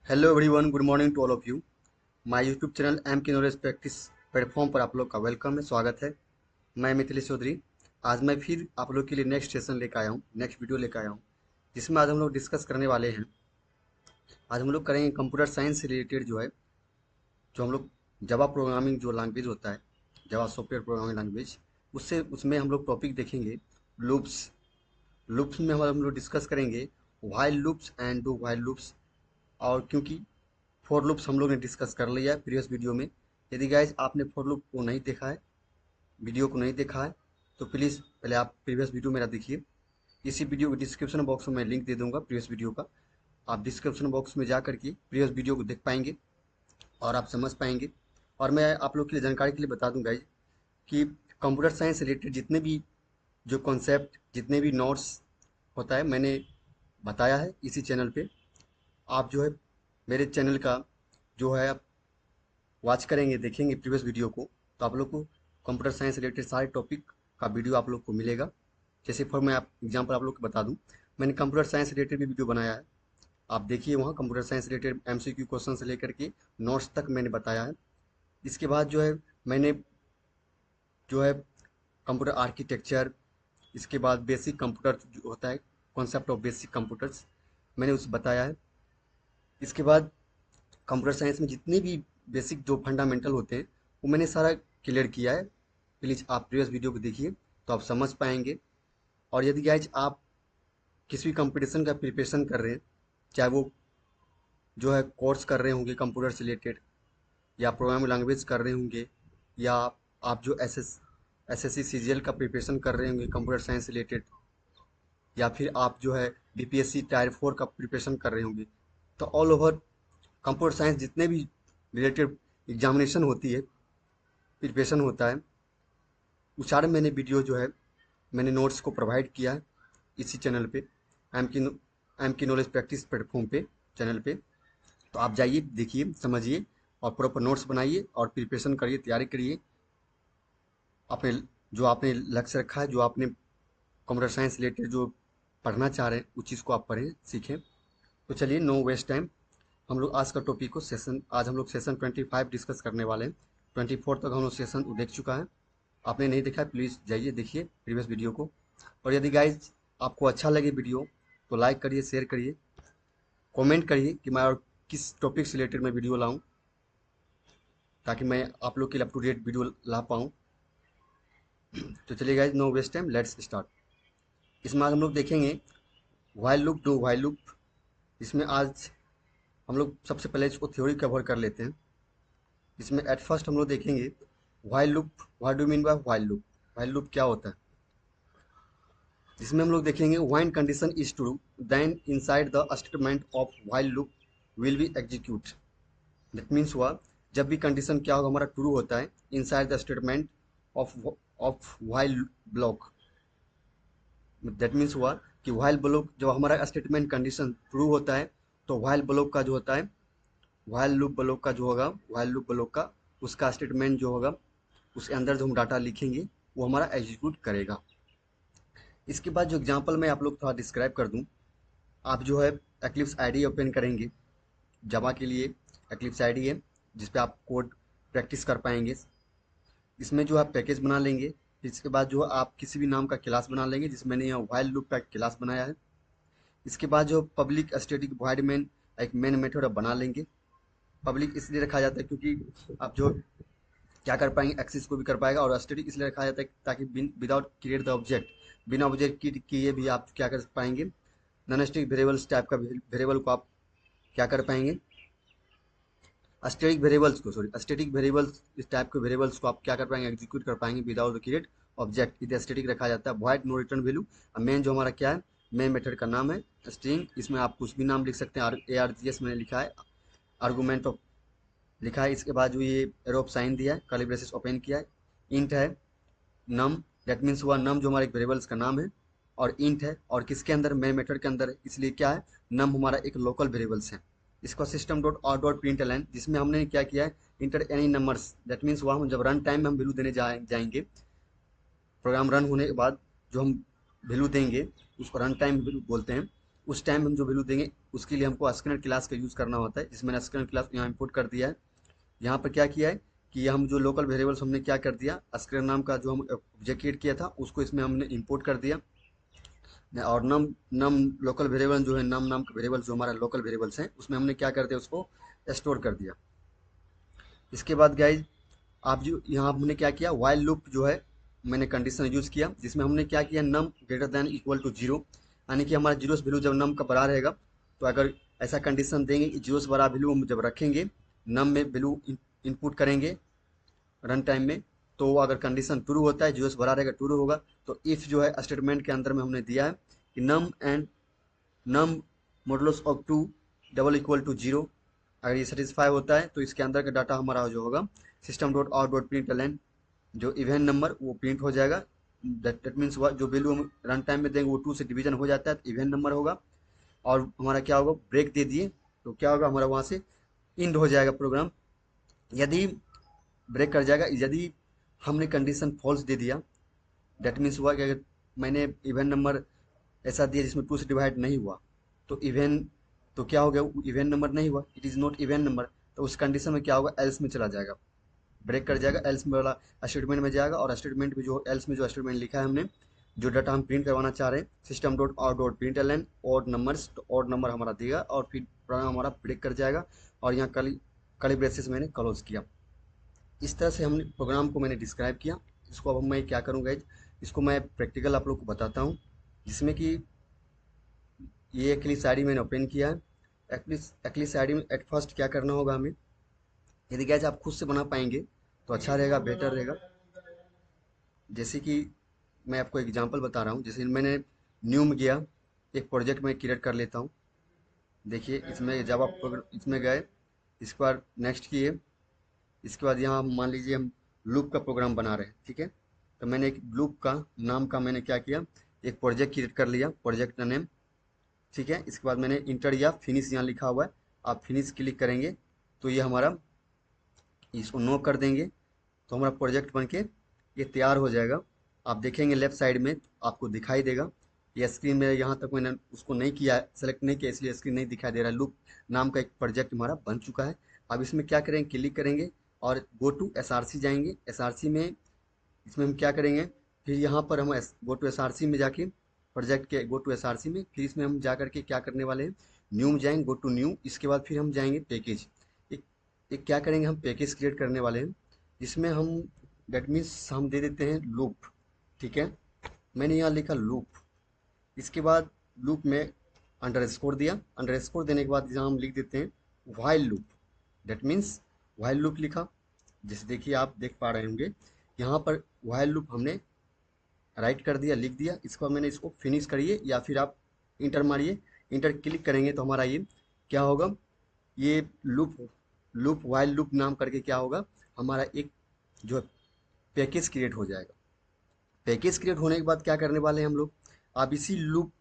Hello everyone, good morning to all of you. My YouTube channel M की knowledge practice platform पर आप लोग का वेलकम है, स्वागत है। मैं मिथिलेश चौधरी। आज मैं फिर आप लोग के लिए नेक्स्ट सेशन लेकर आया हूँ, नेक्स्ट वीडियो लेकर आया हूँ, जिसमें आज हम लोग डिस्कस करने वाले हैं। आज हम लोग करेंगे कंप्यूटर साइंस से रिलेटेड जो है, जो हम लोग जावा प्रोग्रामिंग जो लैंग्वेज होता है, जावा सॉफ्टवेयर प्रोग्रामिंग लैंग्वेज, उससे उसमें हम लोग टॉपिक देखेंगे लूप्स। लूप्स में हम लोग डिस्कस करेंगे while loops and do while loops. और क्योंकि फॉर लूप्स हम लोग ने डिस्कस कर लिया है प्रीवियस वीडियो में। यदि गाइज आपने फॉर लूप को नहीं देखा है, वीडियो को नहीं देखा है, तो प्लीज़ पहले आप प्रीवियस वीडियो मेरा देखिए। इसी वीडियो के डिस्क्रिप्शन बॉक्स में मैं लिंक दे दूंगा प्रीवियस वीडियो का। आप डिस्क्रिप्शन बॉक्स में जा करके प्रीवियस वीडियो को देख पाएंगे और आप समझ पाएंगे। और मैं आप लोग के लिए जानकारी के लिए बता दूं गाइज कि कंप्यूटर साइंस से रिलेटेड जितने भी जो कॉन्सेप्ट, जितने भी नोट्स होता है, मैंने बताया है इसी चैनल पे। आप जो है मेरे चैनल का जो है वॉच करेंगे, देखेंगे प्रीवियस वीडियो को, तो आप लोग को कंप्यूटर साइंस रिलेटेड सारे टॉपिक का वीडियो आप लोग को मिलेगा। जैसे फॉर मैं आप एग्जांपल आप लोग को बता दूं, मैंने कंप्यूटर साइंस रिलेटेड भी वीडियो बनाया है। आप देखिए वहाँ computer science related MCQ question से लेकर के नोट्स तक मैंने बताया है। इसके बाद जो है मैंने जो है कंप्यूटर आर्किटेक्चर, इसके बाद बेसिक कंप्यूटर जो होता है, कॉन्सेप्ट ऑफ बेसिक कंप्यूटर्स, मैंने उसे बताया है। इसके बाद कंप्यूटर साइंस में जितने भी बेसिक जो फंडामेंटल होते हैं, वो मैंने सारा क्लियर किया है। प्लीज़ आप प्रीवियस वीडियो को देखिए तो आप समझ पाएंगे। और यदि गाइज आप किसी भी कंपटीशन का प्रिपरेशन कर रहे हैं, चाहे वो जो है कोर्स कर रहे होंगे कंप्यूटर से रिलेटेड, या प्रोग्रामिंग लैंग्वेज कर रहे होंगे, या आप जो एसएससी सीजीएल का प्रिपरेशन कर रहे होंगे कंप्यूटर साइंस रिलेटेड, या फिर आप जो है बीपीएससी टायर 4 का प्रिपरेशन कर रहे होंगे, तो ऑल ओवर कंप्यूटर साइंस जितने भी रिलेटेड एग्जामिनेशन होती है, प्रिपरेशन होता है, वो सारे मैंने वीडियो जो है मैंने नोट्स को प्रोवाइड किया है इसी चैनल पे, एम की एम की नॉलेज प्रैक्टिस प्लेटफॉर्म पे, चैनल पे। तो आप जाइए, देखिए, समझिए और प्रॉपर नोट्स बनाइए और प्रिपरेशन करिए, तैयारी करिए। अपने जो आपने लक्ष्य रखा है, जो आपने कंप्यूटर साइंस रिलेटेड जो पढ़ना चाह रहे हैं, उस चीज़ को आप पढ़ें, सीखें। तो चलिए, नो वेस्ट टाइम, हम लोग आज का टॉपिक को सेशन, आज हम लोग सेशन 25 डिस्कस करने वाले हैं। 24 तक हम लोग सेशन देख चुका है। आपने नहीं देखा है, प्लीज़ जाइए देखिए प्रीवियस वीडियो को। और यदि गाइज आपको अच्छा लगे वीडियो, तो लाइक करिए, शेयर करिए, कमेंट करिए कि मैं और किस टॉपिक से रिलेटेड मैं वीडियो लाऊं, ताकि मैं आप लोग के लिए अप टू डेट वीडियो ला पाऊँ। तो चलिए guys, no waste time, let's start. इसमें आज हम लोग देखेंगे while loop, do while loop. इसमें आज हम लोग सबसे पहले इसको थ्योरी कवर कर लेते हैं। इसमें एट फर्स्ट हम लोग देखेंगे while loop. What do mean by while loop? While loop क्या होता है? जिसमें हम लोग देखेंगे when condition is true, then inside the statement of while loop will be execute. That means हुआ, जब भी कंडीशन क्या होगा, हमारा ट्रू होता है, inside the statement of of while block. That means हुआ कि व्हाइल ब्लॉक जब हमारा स्टेटमेंट कंडीशन ट्रू होता है, तो व्हाइल ब्लॉक का जो होता है, व्हाइल लूप ब्लॉक का जो होगा, व्हाइल लूप ब्लॉक का उसका स्टेटमेंट जो होगा, उसके अंदर जो हम डाटा लिखेंगे, वो हमारा एग्जीक्यूट करेगा। इसके बाद जो एग्जांपल मैं आप लोग थोड़ा डिस्क्राइब कर दूं, आप जो है एक्लिप्स आईडी ओपन करेंगे। जावा के लिए एक्लिप्स आईडी है, जिस पे आप कोड प्रैक्टिस कर पाएंगे। इसमें जो आप पैकेज बना लेंगे, इसके बाद जो आप किसी भी नाम का क्लास बना लेंगे, जिसमें मैंने यहाँ व्हाइल लूप का क्लास बनाया है। इसके बाद जो पब्लिक स्टैटिक वॉइड मेन एक मेन मेथड बना लेंगे। पब्लिक इसलिए रखा जाता है क्योंकि आप जो क्या कर पाएंगे, एक्सेस को भी कर पाएगा, और स्टैटिक इसलिए रखा जाता है ताकि विदाउट क्रिएट द ऑब्जेक्ट, बिना ऑब्जेक्ट की किए भी आप क्या कर पाएंगे, नॉन स्टैटिक वेरिएबल्स टाइप का वेरिएबल को आप क्या कर पाएंगे, स्टैटिक वेरिएबल्स को, सॉरी, स्टैटिक वेरिएबल्स, इस टाइप के वेरिएबल्स को आप क्या कर पाएंगे, एग्जीक्यूट कर पाएंगे विदाउट द क्रिएट ऑब्जेक्ट। इधर स्टैटिक रखा जाता है। Void no return value. Main जो हमारा क्या है, मेन मेथड का नाम है स्ट्रिंग। इसमें आप कुछ भी नाम लिख सकते हैं। ARGS मैंने लिखा है, आर्गूमेंट ऑफ लिखा है। इसके बाद जो ये एरो ऑफ साइन दिया है, कर्ली ब्रेसेस ओपन किया है। इंट है नम, दैट मीन्स हुआ नम जो हमारे एक वेरिएबल्स का नाम है, और इंट है, और किसके अंदर, मेन मेथड के अंदर है, इसलिए क्या है, नम हमारा एक लोकल वेरिएबल्स है। इसका system dot out dot print L N, जिसमें हमने क्या किया है, enter any numbers. That means हुआ हम जब रन टाइम में हम वैल्यू देने जाएंगे, प्रोग्राम रन होने के बाद जो हम वैल्यू देंगे, उसको रन टाइम वैल्यू बोलते हैं। उस टाइम हम जो वैल्यू देंगे उसके लिए हमको स्कैनर क्लास का यूज़ करना होता है। जिसमें मैंने स्कैनर क्लास यहाँ इंपोर्ट कर दिया है। यहाँ पर क्या किया है कि हम जो लोकल वेरिएबल्स हमने क्या कर दिया, स्कैनर नाम का जो हम ऑब्जेक्ट क्रिएट किया था उसको इसमें हमने इंपोर्ट कर दिया। और नम नम लोकल वेरिएबल जो है, नम नाम का वेरिएबल जो हमारा लोकल वेरिएबल्स हैं उसमें हमने क्या कर दिया, उसको स्टोर कर दिया। इसके बाद गाइज आप जो यहाँ हमने क्या किया, वाइल लूप जो है मैंने कंडीशन यूज किया, जिसमें हमने क्या किया, num greater than equal to zero, यानी कि हमारा जीरो से वैल्यू जब नम का बड़ा रहेगा तो अगर ऐसा कंडीशन देंगे कि जीरो से बड़ा वैल्यू हम जब रखेंगे, नम में वैल्यू इनपुट करेंगे रन टाइम में, तो वो अगर कंडीशन ट्रू होता है, जीरो से बड़ा रहेगा ट्रू होगा। तो इफ जो है स्टेटमेंट के अंदर में हमने दिया है कि num and num modulus of two double equal to zero, अगर ये सेटिस्फाई होता है तो इसके अंदर का डाटा हमारा जो होगा system dot out dot print L, जो इवेंट नंबर वो प्रिंट हो जाएगा। दैट मीन्स जो वैल्यू हम रन टाइम में देंगे वो टू से डिवीजन हो जाता है तो इवेंट नंबर होगा। और हमारा क्या होगा, ब्रेक दे दिए तो क्या होगा, हमारा वहाँ से इंड हो जाएगा प्रोग्राम। यदि ब्रेक कर जाएगा यदि हमने कंडीशन फॉल्स दे दिया, दैट मीन्स हुआ कि अगर मैंने इवेंट नंबर ऐसा दिया जिसमें टू से डिवाइड नहीं हुआ तो इवेंट, तो क्या हो गया, इवेंट नंबर नहीं हुआ, it is not event number, तो उस कंडीशन में क्या होगा, एल्स में चला जाएगा, ब्रेक कर जाएगा, एल्स में वाला स्टेटमेंट में जाएगा। और स्टेटमेंट में जो एल्स में जो स्टेटमेंट लिखा है हमने, जो डाटा हम प्रिंट करवाना चाह रहे हैं, system dot out dot print L N odd numbers, तो ऑड नंबर हमारा देगा और फिर प्रोग्राम हमारा ब्रेक कर जाएगा। और यहाँ कली ब्रेसेस मैंने क्लोज किया। इस तरह से हमने प्रोग्राम को मैंने डिस्क्राइब किया। इसको अब मैं क्या करूँगा, इसको मैं प्रैक्टिकल आप लोग को बताता हूँ, जिसमें कि ये एक्लिप्स आईडी मैंने ओपन किया है। एक्लिप्स आईडी में एट फर्स्ट क्या करना होगा हमें, यदि गैस आप खुद से बना पाएंगे तो अच्छा रहेगा, बेटर रहेगा। जैसे कि मैं आपको एग्जांपल बता रहा हूँ, जैसे मैंने न्यू में गया, एक प्रोजेक्ट मैं क्रिएट कर लेता हूँ। देखिए इसमें जावा इसमें गए, इसके बाद नेक्स्ट किए, इसके बाद यहाँ मान लीजिए हम लूप का प्रोग्राम बना रहे हैं, ठीक है। तो मैंने एक लूप का नाम का मैंने क्या किया, एक प्रोजेक्ट क्रिएट कर लिया, प्रोजेक्ट का नेम, ठीक है। इसके बाद मैंने इंटर या फिनिश यहाँ लिखा हुआ है, आप फिनिश क्लिक करेंगे तो ये हमारा, इसको नो कर देंगे तो हमारा प्रोजेक्ट बनके ये तैयार हो जाएगा। आप देखेंगे लेफ्ट साइड में आपको दिखाई देगा। ये स्क्रीन में यहाँ तक मैंने उसको नहीं किया, सेलेक्ट नहीं किया, इसलिए स्क्रीन नहीं दिखाई दे रहा है। लूप नाम का एक प्रोजेक्ट हमारा बन चुका है। अब इसमें क्या करेंगे, क्लिक करेंगे और गो टू एसआरसी जाएंगे। एसआरसी में इसमें हम क्या करेंगे, फिर यहाँ पर हम गो टू एसआरसी में जाके प्रोजेक्ट के गो टू एसआरसी में, फिर इसमें हम जा करके क्या करने वाले हैं, न्यू में जाएंगे, गो टू न्यू। इसके बाद फिर हम जाएंगे पैकेज, एक एक क्या करेंगे, हम पैकेज क्रिएट करने वाले हैं, जिसमें हम डेट मीन्स हम दे देते हैं लूप, ठीक है। मैंने यहाँ लिखा लूप, इसके बाद लूप में अंडरस्कोर दिया, अंडरस्कोर देने के बाद यहाँ हम लिख देते हैं while loop, that means while loop लिखा। जैसे देखिए आप देख पा रहे होंगे यहाँ पर व्हाइल लूप हमने राइट कर दिया, लिख दिया। इसको मैंने इसको फिनिश करिए या फिर आप इंटर मारिए, इंटर क्लिक करेंगे तो हमारा ये क्या होगा, ये लूप व्हाइल लूप नाम करके क्या होगा, हमारा एक जो पैकेज क्रिएट हो जाएगा। पैकेज क्रिएट होने के बाद क्या करने वाले हैं हम लोग, अब इसी लूप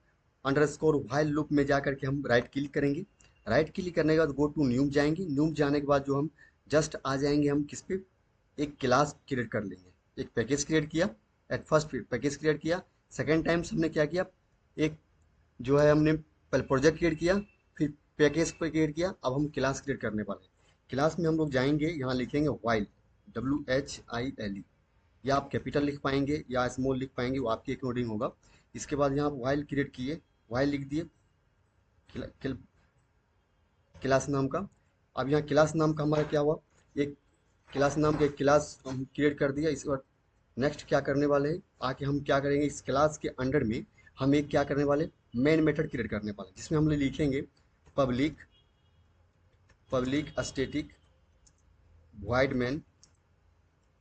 अंडरस्कोर व्हाइल लूप में जा करके हम राइट क्लिक करेंगे। राइट क्लिक करने के बाद गो टू न्यू जाएंगे। न्यू जाने के बाद जो हम जस्ट आ जाएंगे, हम किस पे, एक क्लास क्रिएट कर लेंगे। एक पैकेज क्रिएट किया, एट फर्स्ट पैकेज क्रिएट किया, सेकेंड टाइम्स हमने क्या किया, एक जो है हमने पहले प्रोजेक्ट क्रिएट किया, फिर पैकेज पे क्रिएट किया। अब हम क्लास क्रिएट करने वाले हैं। क्लास में हम लोग जाएंगे, यहाँ लिखेंगे व्हाइल, WHILE, या आप कैपिटल लिख पाएंगे या स्मॉल लिख पाएंगे, वो आपके अकॉर्डिंग होगा। इसके बाद यहाँ व्हाइल क्रिएट किए, व्हाइल लिख दिए क्लास नाम का। अब यहाँ क्लास नाम का हमारा क्या हुआ, एक क्लास नाम का एक क्लास हम क्रिएट कर दिया। इसके बाद नेक्स्ट क्या करने वाले हैं, आके हम क्या करेंगे, इस क्लास के अंडर में हम एक क्या करने वाले, मेन मेथड क्रिएट करने वाले, जिसमें हम लिखेंगे पब्लिक स्टैटिक वॉइड मेन।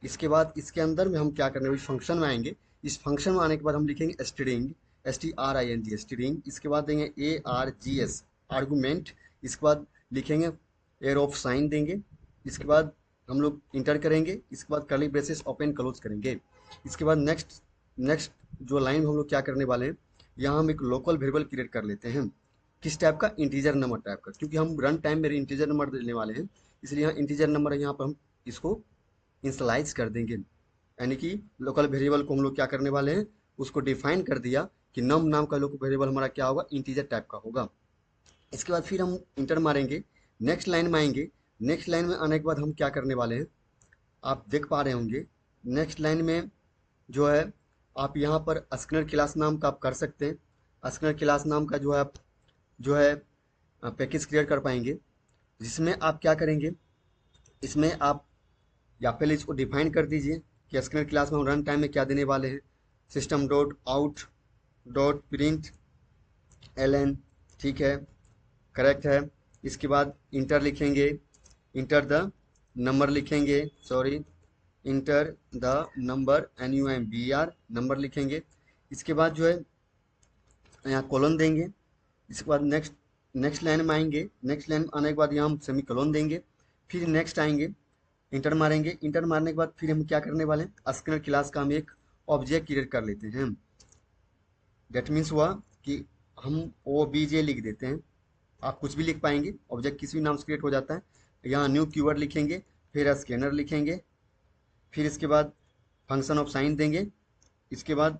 इसके बाद इसके अंदर में हम क्या करने वाले, फंक्शन में आएंगे। इस फंक्शन में आने के बाद हम लिखेंगे स्ट्रिंग, STRING स्ट्रिंग। इसके बाद देंगे ARGS आर्गूमेंट। इसके बाद लिखेंगे एयर ऑफ साइन देंगे। इसके बाद हम लोग इंटर करेंगे। इसके बाद कर्ली ब्रेसेस ओपन क्लोज करेंगे। इसके बाद नेक्स्ट जो लाइन हम लोग क्या करने वाले हैं, यहाँ हम एक लोकल वेरिएबल क्रिएट कर लेते हैं। किस टाइप का, इंटीजर नंबर टाइप का, क्योंकि हम रन टाइम में इंटीजर नंबर देने वाले हैं, इसलिए यहाँ इंटीजर नंबर यहाँ पर हम इसको इंसलाइज कर देंगे। यानी कि लोकल वेरिएबल को हम लोग क्या करने वाले हैं, उसको डिफाइन कर दिया कि नम नाम का लोकल वेरिएबल हमारा क्या होगा, इंटीजर टाइप का होगा। इसके बाद फिर हम इंटर मारेंगे, नेक्स्ट लाइन में आएंगे। नेक्स्ट लाइन में आने के बाद हम क्या करने वाले हैं, आप देख पा रहे होंगे नेक्स्ट लाइन में जो है, आप यहाँ पर स्कैनर क्लास नाम का आप कर सकते हैं। स्कैनर क्लास नाम का जो है आप जो है पैकेज क्रिएट कर पाएंगे, जिसमें आप क्या करेंगे, इसमें आप या पहले इसको डिफाइन कर दीजिए कि स्कैनर क्लास में हम रन टाइम में क्या देने वाले हैं, system dot out dot print L, ठीक है, करेक्ट है। इसके बाद इंटर लिखेंगे, इंटर द नंबर लिखेंगे, sorry, enter the number NUMBR number लिखेंगे। इसके बाद जो है यहाँ कॉलन देंगे। इसके बाद नेक्स्ट नेक्स्ट लाइन में आएंगे, नेक्स्ट लाइन में आने के बाद यहाँ हम सेमी कॉलन देंगे। फिर नेक्स्ट आएंगे, इंटर मारेंगे। इंटर मारने के बाद फिर हम क्या करने वाले हैं, स्कैनर क्लास का हम एक ऑब्जेक्ट क्रिएट कर लेते हैं। डेट मीन्स हुआ कि हम OBJ लिख देते हैं, आप कुछ भी लिख पाएंगे, ऑब्जेक्ट किसी भी नाम से क्रिएट हो जाता है। यहाँ न्यू कीवर्ड लिखेंगे, फिर स्कैनर लिखेंगे, फिर इसके बाद फंक्शन ऑफ साइन देंगे। इसके बाद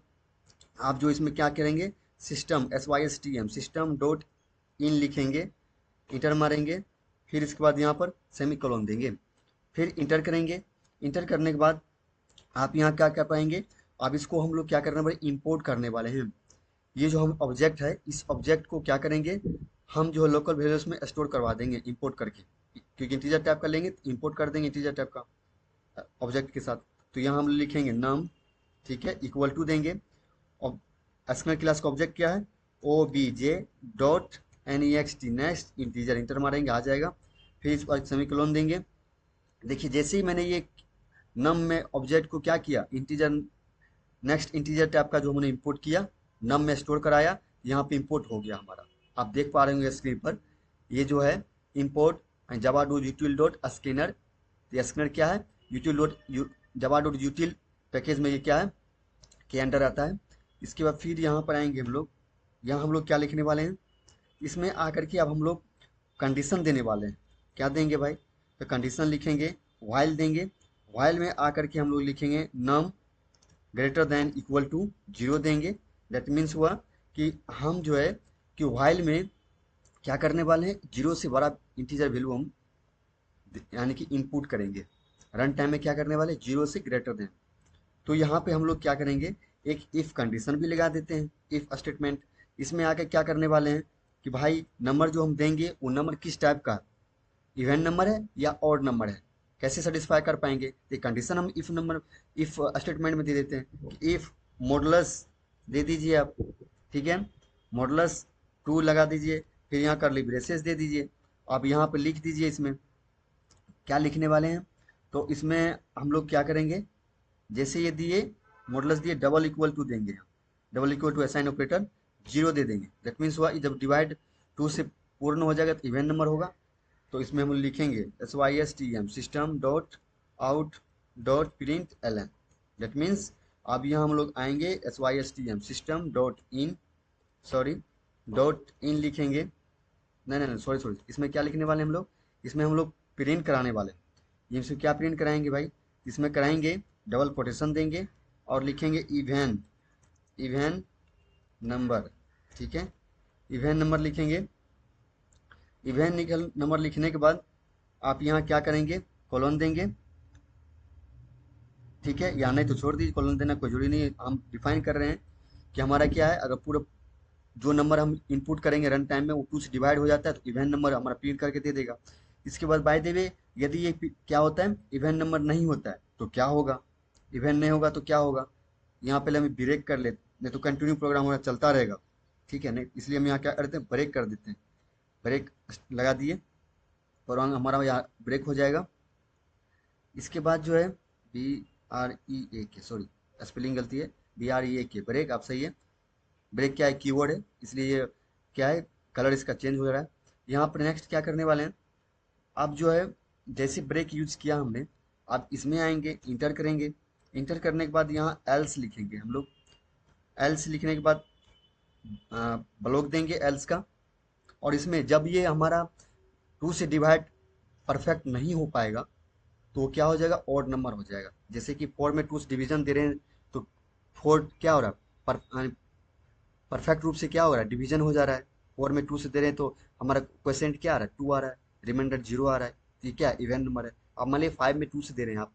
आप जो इसमें क्या करेंगे, system SYSTM system dot in लिखेंगे, इंटर मारेंगे। फिर इसके बाद यहाँ पर सेमी कॉलन देंगे, फिर इंटर करेंगे। इंटर करने के बाद आप यहाँ क्या कर पाएंगे, अब इसको हम लोग क्या करने वाले, इंपोर्ट करने वाले हैं। ये जो हम ऑब्जेक्ट है, इस ऑब्जेक्ट को क्या करेंगे, हम जो लोकल वेरिएबल्स में स्टोर करवा देंगे इंपोर्ट करके, क्योंकि इंटीजर टाइप का लेंगे तो इंपोर्ट कर देंगे इंटीजर टाइप का ऑब्जेक्ट के साथ। तो यहाँ हम लिखेंगे नम, ठीक है, इक्वल टू देंगे। और स्कैनर क्लास का ऑब्जेक्ट क्या है, OBJ dot NEXT next integer, inter मारेंगे, आ जाएगा। फिर इस पर सेमीकोलन देंगे। देखिए जैसे ही मैंने ये नम में ऑब्जेक्ट को क्या किया, इंटीजर नेक्स्ट इंटीजर टाइप का जो हमने इंपोर्ट किया, नम में स्टोर कराया, यहाँ पे इंपोर्ट हो गया हमारा। आप देख पा रहे होंगे स्क्रीन पर, ये जो है import Java dot यूटिल dot scanner. ये स्कैनर क्या है, यूटिल डॉट जावा डॉट यूटिल पैकेज में ये क्या है, के अंडर आता है। इसके बाद फिर यहाँ पर आएंगे हम लोग, यहाँ हम लोग क्या लिखने वाले हैं, इसमें आकर के अब हम लोग कंडीशन देने वाले हैं। क्या देंगे भाई, तो कंडीशन लिखेंगे, वाइल देंगे। वाइल में आकर के हम लोग लिखेंगे नम ग्रेटर देन इक्वल टू 0 देंगे। दैट मीन्स हुआ कि हम जो है कि वाइल में क्या करने वाले हैं, 0 से बड़ा इंटीजर वैल्यू हम यानी कि इनपुट करेंगे। रन टाइम में क्या करने वाले, 0 से ग्रेटर देन। तो यहाँ पे हम लोग क्या करेंगे, एक इफ कंडीशन भी लगा देते हैं, इफ स्टेटमेंट। इसमें आके क्या करने वाले हैं कि भाई नंबर जो हम देंगे वो नंबर किस टाइप का, इवन नंबर है या ऑड नंबर है, कैसे सेटिस्फाई कर पाएंगे। तो कंडीशन हम इफ नंबर इफ स्टेटमेंट में दे देते हैं, इफ मॉडुलस दे दीजिए आप, ठीक है, मॉडुलस 2 लगा दीजिए, फिर यहाँ कर्ली ब्रेसेस दे दीजिए। आप यहाँ पे लिख दीजिए इसमें क्या लिखने वाले हैं। तो इसमें हम लोग क्या करेंगे, जैसे ये दिए मॉडुलस दिए, डबल इक्वल टू देंगे, double equal to assign operator 0 दे देंगे। दैट मीन्स हुआ जब डिवाइड 2 से पूर्ण हो जाएगा तो इवन नंबर होगा। तो इसमें हम लिखेंगे SYSTM system dot out dot print LN। That means अब यहाँ हम लोग आएंगे SYSTM system dot in, sorry dot in लिखेंगे, नहीं नहीं सॉरी सॉरी, इसमें क्या लिखने वाले हम लोग, इसमें हम लोग प्रिंट कराने वाले। ये इसमें क्या प्रिंट कराएंगे भाई, इसमें कराएंगे डबल कोटेशन देंगे और लिखेंगे इवन, इवन नंबर, ठीक है, इवन नंबर लिखेंगे। इवन नंबर लिखने के बाद आप यहाँ क्या करेंगे, कॉलन देंगे, ठीक है, या नहीं तो छोड़ दीजिए, कॉलन देना कोई जरूरी नहीं है। हम डिफाइन कर रहे हैं कि हमारा क्या है, अगर पूरा जो नंबर हम इनपुट करेंगे रन टाइम में वो 2 से डिवाइड हो जाता है तो इवन नंबर हमारा प्रिंट करके दे देगा। इसके बाद बाय द वे यदि ये क्या होता है, इवन नंबर नहीं होता है तो क्या होगा, इवन नहीं होगा तो क्या होगा, यहाँ पहले हम ब्रेक कर लेते, नहीं तो कंटिन्यू प्रोग्राम हमारा चलता रहेगा, ठीक है, नहीं इसलिए हम यहाँ क्या करते हैं, ब्रेक कर देते हैं। ब्रेक लगा दिए, प्रोग्राम हमारा यहाँ ब्रेक हो जाएगा। इसके बाद जो है BREAK, सॉरी स्पेलिंग गलती है, BREAK ब्रेक, आप सही है। ब्रेक क्या है, कीवर्ड है, इसलिए ये क्या है, कलर इसका चेंज हो रहा है। यहाँ पर नेक्स्ट क्या करने वाले हैं, अब जो है जैसे ब्रेक यूज किया हमने, अब इसमें आएंगे, इंटर करेंगे। इंटर करने के बाद यहाँ एल्स लिखेंगे हम लोग। एल्स लिखने के बाद ब्लॉक देंगे एल्स का। और इसमें जब ये हमारा 2 से डिवाइड परफेक्ट नहीं हो पाएगा तो क्या हो जाएगा, ऑड नंबर हो जाएगा। जैसे कि 4 में 2 से डिवीजन दे रहे हैं तो 4 क्या हो रहा है, परफेक्ट रूप से क्या हो रहा है, डिवीजन हो जा रहा है। 4 में 2 से दे रहे हैं तो हमारा क्वेश्चन क्या आ रहा है, 2 आ रहा है, रिमाइंडर 0 आ रहा है, तो ये क्या है, इवन नंबर है। अब मान लीजिए 5 में 2 से दे रहे हैं आप,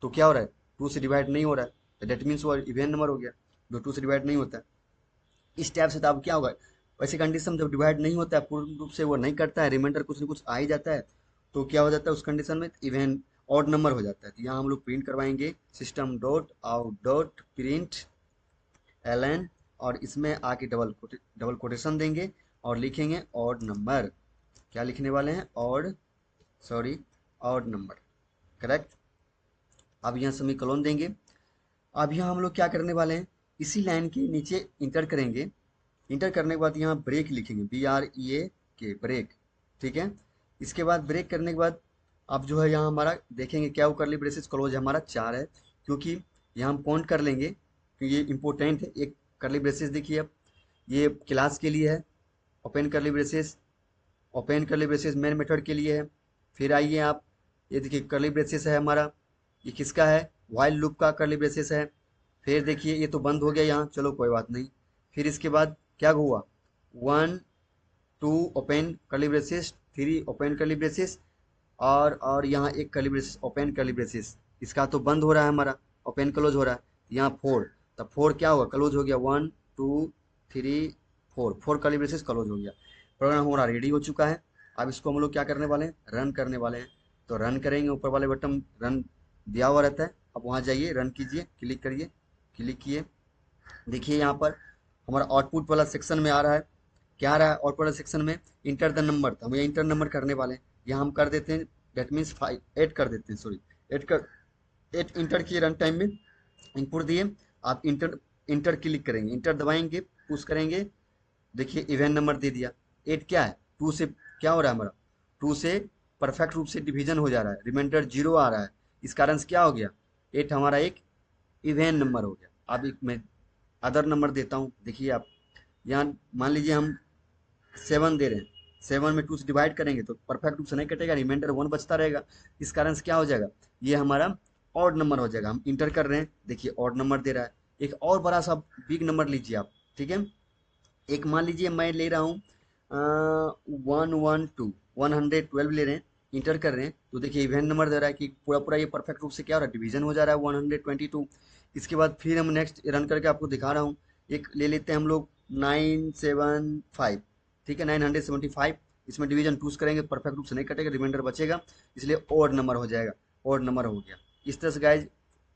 तो क्या हो रहा है, 2 से डिवाइड नहीं हो रहा है, तो डेट मीन्स वो इवन नंबर हो गया, जो 2 से डिवाइड नहीं होता है। इस टाइप से तो अब क्या होगा, वैसे कंडीशन जब डिवाइड नहीं होता है, पूर्ण रूप से वो नहीं करता है, रिमाइंडर कुछ न कुछ आ ही जाता है, तो क्या हो जाता है उस कंडीशन में, इवन ऑड नंबर हो जाता है। तो यहाँ हम लोग प्रिंट करवाएंगे system dot out dot print L N, और इसमें आके डबल कोटेशन देंगे और लिखेंगे ऑड नंबर। क्या लिखने वाले हैं, ऑड नंबर, करेक्ट। अब यहाँ सेमीकोलन देंगे। अब यहाँ हम लोग क्या करने वाले हैं, इसी लाइन के नीचे इंटर करेंगे। इंटर करने के बाद यहाँ ब्रेक लिखेंगे, BREAK, ब्रेक, ठीक है। इसके बाद ब्रेक करने के बाद अब जो है यहाँ हमारा देखेंगे क्या वो करली ब्रेसेस क्लोज हमारा 4 है, क्योंकि यहाँ हम काउंट कर लेंगे, क्योंकि ये इंपॉर्टेंट है। एक करली ब्रेसेस देखिए, अब ये क्लास के लिए है, ओपन करली ब्रेसेस, ओपन करली ब्रेसेस मेन मेथड के लिए है। फिर आइए आप, ये देखिए करली ब्रेसेस है हमारा, ये किसका है, व्हाइल लूप का करली ब्रेसेस है। फिर देखिए ये तो बंद हो गया यहाँ, चलो कोई बात नहीं। फिर इसके बाद क्या हुआ, 1 2 ओपन करली ब्रेसेस, 3 ओपन करली ब्रेसेस, और यहाँ एक करली ब्रेसेस, ओपन करली ब्रेसेस, इसका तो बंद हो रहा है हमारा, ओपन क्लोज हो रहा है। यहाँ 4, तब 4 क्या होगा, क्लोज हो गया, 1 2 3 4 करली ब्रेसेस क्लोज हो गया। प्रोग्राम हमारा रेडी हो चुका है। अब इसको हम लोग क्या करने वाले हैं, रन करने वाले हैं। तो रन करेंगे, ऊपर वाले बटन रन दिया हुआ रहता है, अब वहाँ जाइए, रन कीजिए, क्लिक करिए, क्लिक किए, देखिए यहाँ पर हमारा आउटपुट वाला सेक्शन में आ रहा है। क्या आ रहा है आउटपुट वाला सेक्शन में, इंटर द नंबर, तो हम ये इंटर नंबर करने वाले हैं। यहाँ हम कर देते हैं, डेट मीन्स 5 8 कर देते हैं, सॉरी 8 कर 8 इंटर किए, रन टाइम में इनपुट दिए। आप इंटर इंटर क्लिक करेंगे, इंटर दबाएंगे, पुश करेंगे, देखिए इवन नंबर दे दिया। 8 क्या है, 2 से क्या हो रहा है हमारा, 2 से परफेक्ट रूप से डिवीजन हो जा रहा है, रिमाइंडर 0 आ रहा है, इस कारण से क्या हो गया, 8 हमारा एक इवन नंबर हो गया। अब एक मैं अदर नंबर देता हूँ, देखिए आप, यहाँ मान लीजिए हम 7 दे रहे हैं, 7 में 2 से डिवाइड करेंगे तो परफेक्ट रूप से नहीं कटेगा, रिमाइंडर 1 बचता रहेगा, इस कारण से क्या हो जाएगा, ये हमारा ऑड नंबर हो जाएगा। हम इंटर कर रहे हैं, देखिए ऑड नंबर दे रहा है। एक और बड़ा सा बिग नंबर लीजिए आप, ठीक है। एक मान लीजिए मैं ले रहा हूँ 112 ले रहे हैं, इंटर कर रहे हैं, तो देखिए इवेंट नंबर दे रहा है कि पूरा पूरा ये परफेक्ट रूप से क्या हो रहा है, डिवीजन हो जा रहा है, 122। इसके बाद फिर हम नेक्स्ट रन करके आपको दिखा रहा हूँ। एक ले लेते हैं हम लोग 975, ठीक है, 975, इसमें डिवीजन 2 करेंगे, परफेक्ट रूप से नहीं कटेगा, रिमाइंडर बचेगा, इसलिए ओड नंबर हो जाएगा, ओड नंबर हो गया। इस तरह से गाइज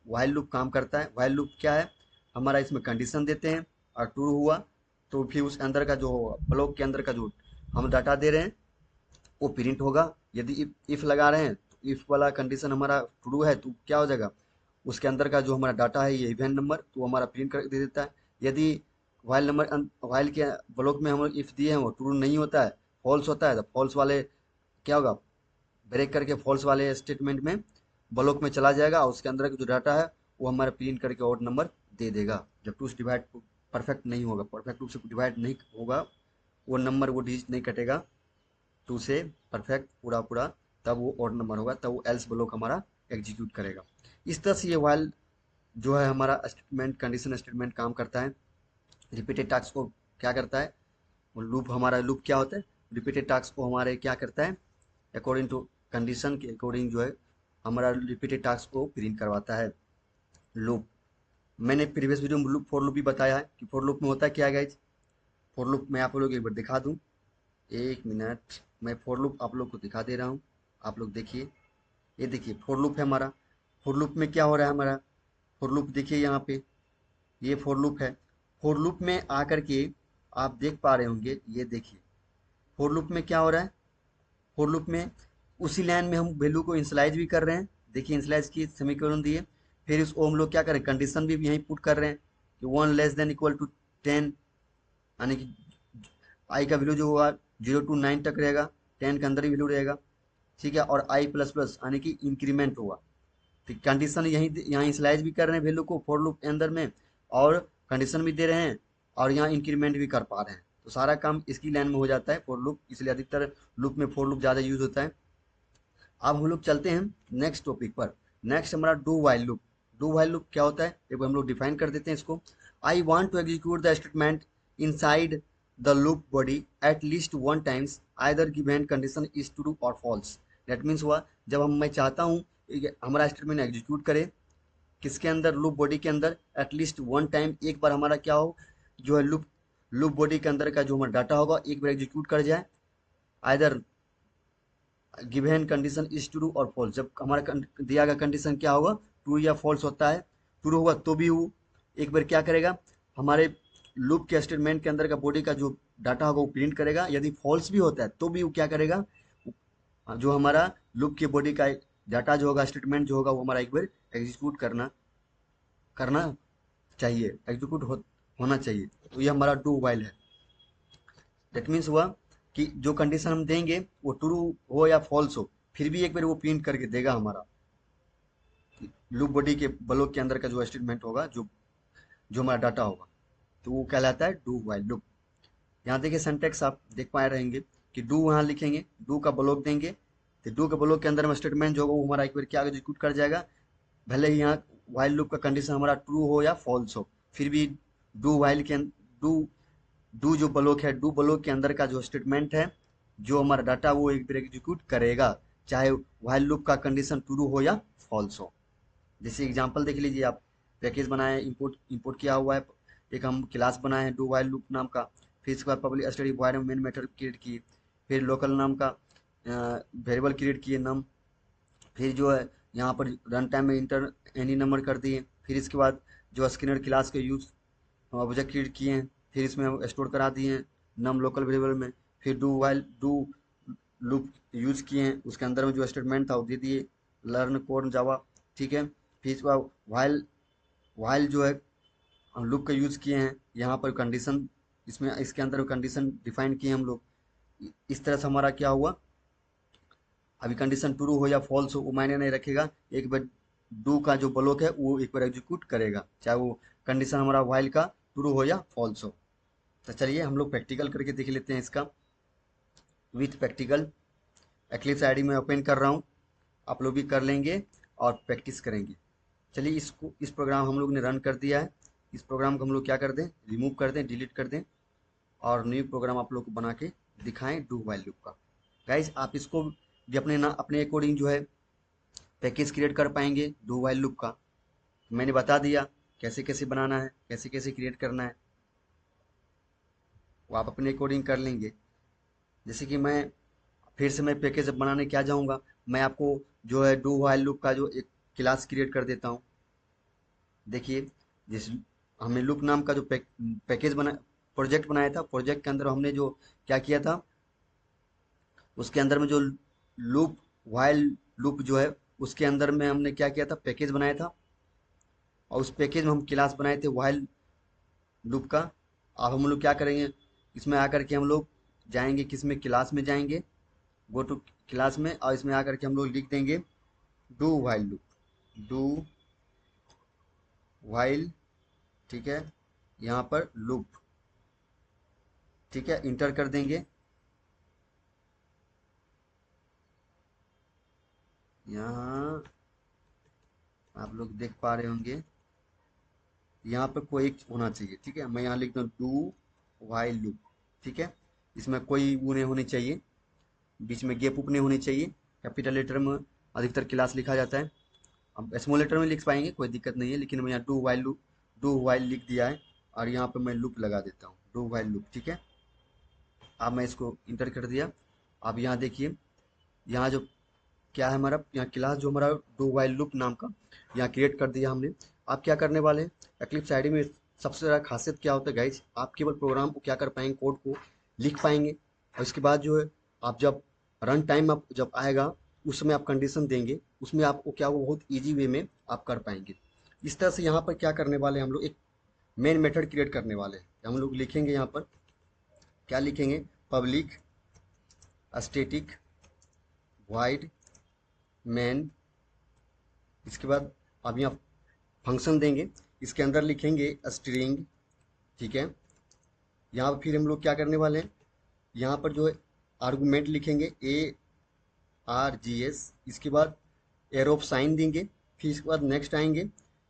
व्हाइल लूप काम करता है। व्हाइल लूप क्या है हमारा, इसमें कंडीशन देते हैं और ट्रू हुआ तो फिर उस अंदर का जो ब्लॉक के अंदर का जो हम डाटा दे रहे हैं वो प्रिंट होगा। यदि इफ लगा रहे हैं तो इफ वाला कंडीशन हमारा ट्रू है तो क्या हो जाएगा, उसके अंदर का जो हमारा डाटा है ये इवेंट नंबर, तो वो हमारा प्रिंट कर दे देता है। यदि वाइल नंबर वाइल के ब्लॉक में हम लोग इफ दिए हैं वो ट्रू नहीं होता है, फॉल्स होता है, तो फॉल्स वाले क्या होगा, ब्रेक करके फॉल्स वाले स्टेटमेंट में ब्लॉक में चला जाएगा और उसके अंदर का जो डाटा है वो हमारा प्रिंट करके ऑड नंबर दे देगा। जब टू से डिवाइड परफेक्ट नहीं होगा, परफेक्ट रूप से डिवाइड नहीं होगा, वो नंबर वो डिजिट नहीं कटेगा 2 से परफेक्ट पूरा पूरा, तब वो ऑड नंबर होगा, तब वो एल्स ब्लॉक हमारा एग्जीक्यूट करेगा। इस तरह से ये वाइल जो है हमारा स्टेटमेंट, कंडीशन स्टेटमेंट काम करता है। रिपीटेड टास्क को क्या करता है, वो लूप, हमारा लूप क्या होता है, रिपीटेड टास्क को हमारे क्या करता है, अकॉर्डिंग टू कंडीशन के अकॉर्डिंग जो है हमारा रिपीटेड टास्क को प्रिंट करवाता है लूप। मैंने प्रीवियस वीडियो में लूप फॉर लूप भी बताया है कि फॉर लूप में होता है क्या गाइज। फॉर लूप मैं आप लोग एक बार दिखा दूं, 1 मिनट, मैं फॉर लूप आप लोग को दिखा दे रहा हूँ, आप लोग देखिए। ये देखिए फॉर लूप है हमारा, फॉर लूप में क्या हो रहा है हमारा, फॉर लूप देखिए यहाँ पे, ये फॉर लूप है। फॉर लूप में आकर के आप देख पा रहे होंगे, ये देखिए फॉर लूप में क्या हो रहा है, फॉर लूप में उसी लाइन में हम वैल्यू को इनिशियलाइज भी कर रहे हैं, देखिए इनिशियलाइज की सेमीकोलन दिए, फिर उसको हम लोग क्या करें, कंडीशन भी यहीं पुट कर रहे हैं कि 1 लेस देन इक्वल टू 10, यानी कि आई का वैल्यू जो होगा 0 to 9 तक रहेगा, 10 के अंदर ही वैल्यू रहेगा, ठीक है, और आई प्लस प्लस यानी कि इंक्रीमेंट होगा। तो कंडीशन यहीं यहाँ इनिशियलाइज भी कर रहे हैं वैल्यू को फॉर लूप के अंदर में, और कंडीशन भी दे रहे हैं, और यहाँ इंक्रीमेंट भी कर पा रहे हैं, तो सारा काम इसकी लाइन में हो जाता है फॉर लूप, इसलिए अधिकतर लूप में फॉर लूप ज़्यादा यूज होता है। अब हम लोग चलते हैं नेक्स्ट टॉपिक पर। नेक्स्ट हमारा do while loop. Do while loop क्या होता है, एक बार हम लोग डिफाइन कर देते हैं इसको। I want to execute the statement inside the loop body at least one times either given condition is true or false। that means हुआ जब मैं चाहता हूँ हमारा स्टेटमेंट एग्जीक्यूट करे किसके अंदर, लूप बॉडी के अंदर, एटलीस्ट वन टाइम, एक बार हमारा क्या हो, जो है लूप बॉडी के अंदर का जो हमारा डाटा होगा एक बार एग्जीक्यूट कर जाए, either given condition is true और फॉल्स। जब हमारा दिया गया कंडीशन क्या होगा, ट्रू या फॉल्स होता है, ट्रू होगा तो भी वो एक बार क्या करेगा, हमारे लूप के स्टेटमेंट के अंदर का बॉडी का जो डाटा होगा वो प्रिंट करेगा। यदि फॉल्स भी होता है तो भी वो क्या करेगा, जो हमारा लूप के बॉडी का डाटा जो होगा, स्टेटमेंट जो होगा, वो हमारा एक बार एग्जीक्यूट करना करना चाहिए, एग्जीक्यूट होना चाहिए। तो ये हमारा डू वाइल है। दैट मीन्स हुआ कि जो कंडीशन हम देंगे वो ट्रू हो या फॉल्स हो, फिर भी एक बार वो प्रिंट करके देगा हमारा लूप बॉडी के ब्लॉक के अंदर का जो स्टेटमेंट होगा, जो जो हमारा डाटा होगा, तो वो कहलाता है डू वाइल लूप। यहाँ देखिए सिंटैक्स आप देख पाए रहेंगे कि डू वहाँ लिखेंगे, डू का ब्लॉक देंगे, तो डू के ब्लॉक के अंदर में स्टेटमेंट जो होगा वो हमारा एक बार क्या एग्जीक्यूट कर जाएगा, भले ही यहाँ वाइल लूप का कंडीशन हमारा ट्रू हो या फॉल्स हो, फिर भी डू वाइल के डू डू जो ब्लॉक है, डू ब्लॉक के अंदर का जो स्टेटमेंट है, जो हमारा डाटा वो एक बार एग्जीक्यूट करेगा, चाहे वाइल लूप का कंडीशन ट्रू हो या फॉल्स हो। जैसे एग्जांपल देख लीजिए आप, पैकेज बनाए, इंपोर्ट इंपोर्ट किया हुआ है, एक हम क्लास बनाए हैं डू वाइल लूप नाम का, फिर इसके बाद public study wide main method create किए, फिर लोकल नाम का वेरिएबल क्रिएट किए नम, फिर जो है यहाँ पर रन टाइम में इंटर एनी नंबर कर दिए, फिर इसके बाद जो स्कैनर क्लास के यूज ऑब्जेक्ट क्रिएट किए हैं, फिर इसमें हम स्टोर करा दिए हैं नम लोकल वेरिएबल में, फिर do while do loop use किए हैं, उसके अंदर में जो स्टेटमेंट था वो दे दिए, लर्न कोड जावा, ठीक है। फिर इसके बाद वाइल वाइल जो है हम लूप का यूज किए हैं, यहाँ पर कंडीशन, इसमें इसके अंदर कंडीशन डिफाइन किए हम लोग। इस तरह से हमारा क्या हुआ, अभी कंडीशन ट्रू हो या फॉल्स हो वो मायने नहीं रखेगा, एक बार डू का जो ब्लॉक है वो एक बार एग्जीक्यूट करेगा, चाहे वो कंडीशन हमारा वाइल का ट्रू हो या फॉल्स हो। तो चलिए हम लोग प्रैक्टिकल करके देख लेते हैं इसका, विथ प्रैक्टिकल। एक्लिप्स आईडी में ओपन कर रहा हूँ, आप लोग भी कर लेंगे और प्रैक्टिस करेंगे। चलिए इसको, इस प्रोग्राम हम लोग ने रन कर दिया है, इस प्रोग्राम को हम लोग क्या कर दें, रिमूव कर दें, डिलीट कर दें, और न्यू प्रोग्राम आप लोग को बना के दिखाएं डू वाइल लूप का। गाइज आप इसको भी अपने अकॉर्डिंग जो है पैकेज क्रिएट कर पाएंगे डू वाइल लूप का। मैंने बता दिया कैसे कैसे बनाना है, कैसे कैसे क्रिएट करना है, वो आप अपने अकॉर्डिंग कर लेंगे। जैसे कि मैं फिर से मैं पैकेज बनाने क्या जाऊँगा, मैं आपको जो है डू वाइल लूप का जो एक क्लास क्रिएट कर देता हूँ। देखिए जिस हमने लूप नाम का जो पैकेज बना प्रोजेक्ट बनाया था, प्रोजेक्ट के अंदर हमने जो क्या किया था, उसके अंदर में जो लूप वाइल लूप जो है उसके अंदर में हमने क्या किया था, पैकेज बनाया था, और उस पैकेज में हम क्लास बनाए थे वाइल लूप का। अब हम लोग क्या करेंगे, इसमें आकर के हम लोग जाएंगे, किस में, क्लास में जाएंगे, गो टू क्लास में, और इसमें आकर के हम लोग लिख देंगे do while loop, do while, ठीक है, यहाँ पर लूप, ठीक है, इंटर कर देंगे। यहाँ आप लोग देख पा रहे होंगे, यहाँ पर कोई एक होना चाहिए, ठीक है, मैं यहाँ लिख दूँ डू वाइल लूप, ठीक है, इसमें कोई वो नहीं होनी चाहिए, बीच में गैप उप नहीं होनी चाहिए। कैपिटल लेटर में अधिकतर क्लास लिखा जाता है, अब स्मॉल लेटर में लिख पाएंगे, कोई दिक्कत नहीं है, लेकिन मैं यहाँ डू वाइल लिख दिया है, और यहाँ पर मैं लूप लगा देता हूँ, डू वाइल लूप, ठीक है। अब मैं इसको इंटर कर दिया। अब यहाँ देखिए, यहाँ जो क्या है हमारा, यहाँ क्लास जो हमारा डू वाइल लूप नाम का यहाँ क्रिएट कर दिया हमने। आप क्या करने वाले हैं, एक्लिप्स आईडी में सबसे ज़्यादा खासियत क्या होता है गाइज, आप केवल प्रोग्राम को क्या कर पाएंगे, कोड को लिख पाएंगे, और इसके बाद जो है आप जब रन टाइम आप जब आएगा उस समय आप कंडीशन देंगे, उसमें आपको क्या वो बहुत ईजी वे में आप कर पाएंगे। इस तरह से यहाँ पर क्या करने वाले हैं हम लोग, एक मेन मेथड क्रिएट करने वाले हैं। हम लोग लिखेंगे यहाँ पर, क्या लिखेंगे, पब्लिक स्टैटिक वाइड मेन, इसके बाद अब यहाँ फंक्शन देंगे, इसके अंदर लिखेंगे स्ट्रिंग, ठीक है। यहाँ पर फिर हम लोग क्या करने वाले हैं, यहाँ पर जो है आर्गूमेंट लिखेंगे ARGS, इसके बाद एरो ऑफ साइन देंगे, फिर इसके बाद नेक्स्ट आएंगे,